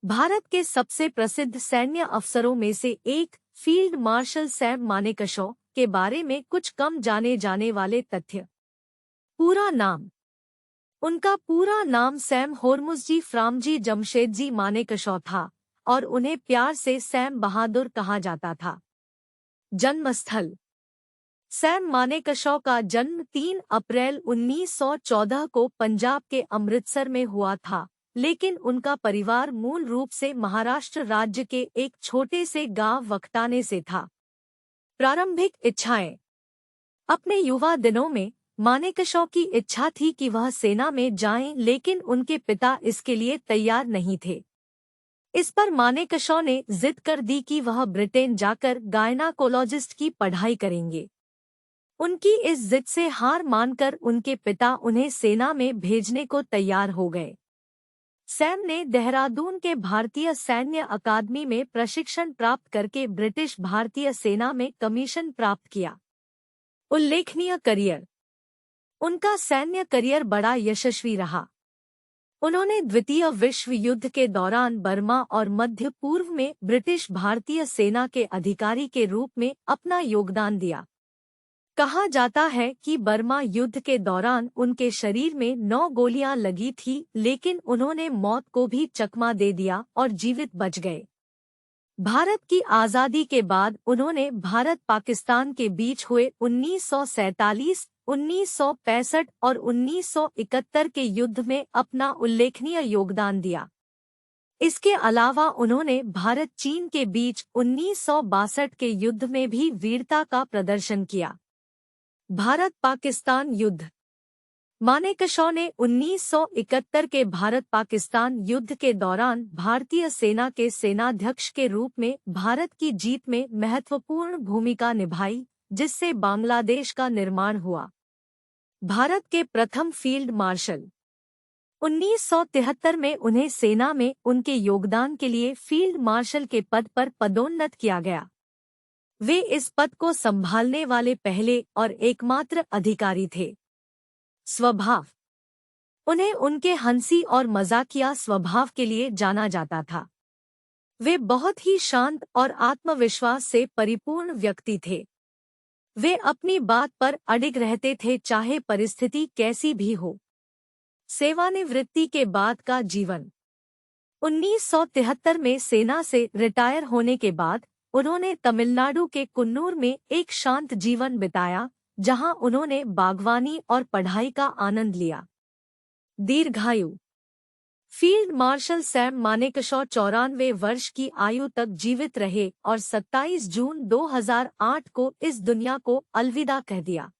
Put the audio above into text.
भारत के सबसे प्रसिद्ध सैन्य अफसरों में से एक फील्ड मार्शल सैम मानेकशॉ के बारे में कुछ कम जाने जाने वाले तथ्य। पूरा नाम। उनका पूरा नाम सैम होर्मुज़जी फ्रामजी जमशेदजी मानेकशॉ था और उन्हें प्यार से सैम बहादुर कहा जाता था। जन्मस्थल। सैम मानेकशॉ का जन्म 3 अप्रैल 1914 को पंजाब के अमृतसर में हुआ था, लेकिन उनका परिवार मूल रूप से महाराष्ट्र राज्य के एक छोटे से गांव वकटाने से था। प्रारंभिक इच्छाएं। अपने युवा दिनों में मानेकशॉ की इच्छा थी कि वह सेना में जाएं, लेकिन उनके पिता इसके लिए तैयार नहीं थे। इस पर मानेकशॉ ने जिद कर दी कि वह ब्रिटेन जाकर गायनाकोलॉजिस्ट की पढ़ाई करेंगे। उनकी इस जिद से हार मानकर उनके पिता उन्हें सेना में भेजने को तैयार हो गए। सैम ने देहरादून के भारतीय सैन्य अकादमी में प्रशिक्षण प्राप्त करके ब्रिटिश भारतीय सेना में कमीशन प्राप्त किया। उल्लेखनीय करियर। उनका सैन्य करियर बड़ा यशस्वी रहा। उन्होंने द्वितीय विश्व युद्ध के दौरान बर्मा और मध्य पूर्व में ब्रिटिश भारतीय सेना के अधिकारी के रूप में अपना योगदान दिया। कहा जाता है कि बर्मा युद्ध के दौरान उनके शरीर में 9 गोलियां लगी थी, लेकिन उन्होंने मौत को भी चकमा दे दिया और जीवित बच गए। भारत की आज़ादी के बाद उन्होंने भारत पाकिस्तान के बीच हुए 1947, 1965 और 1971 के युद्ध में अपना उल्लेखनीय योगदान दिया। इसके अलावा उन्होंने भारत चीन के बीच 1962 के युद्ध में भी वीरता का प्रदर्शन किया। भारत पाकिस्तान युद्ध। मानेकशॉ ने 1971 के भारत पाकिस्तान युद्ध के दौरान भारतीय सेना के सेनाध्यक्ष के रूप में भारत की जीत में महत्वपूर्ण भूमिका निभाई, जिससे बांग्लादेश का निर्माण हुआ। भारत के प्रथम फील्ड मार्शल। 1973 में उन्हें सेना में उनके योगदान के लिए फील्ड मार्शल के पद पर पदोन्नत किया गया। वे इस पद को संभालने वाले पहले और एकमात्र अधिकारी थे। स्वभाव। उन्हें उनके हंसी और मजाकिया स्वभाव के लिए जाना जाता था। वे बहुत ही शांत और आत्मविश्वास से परिपूर्ण व्यक्ति थे। वे अपनी बात पर अडिग रहते थे, चाहे परिस्थिति कैसी भी हो। सेवानिवृत्ति के बाद का जीवन। 1973 में सेना से रिटायर होने के बाद उन्होंने तमिलनाडु के कुन्नूर में एक शांत जीवन बिताया, जहां उन्होंने बागवानी और पढ़ाई का आनंद लिया। दीर्घायु। फील्ड मार्शल सैम मानेकशॉ 94 वर्ष की आयु तक जीवित रहे और 27 जून 2008 को इस दुनिया को अलविदा कह दिया।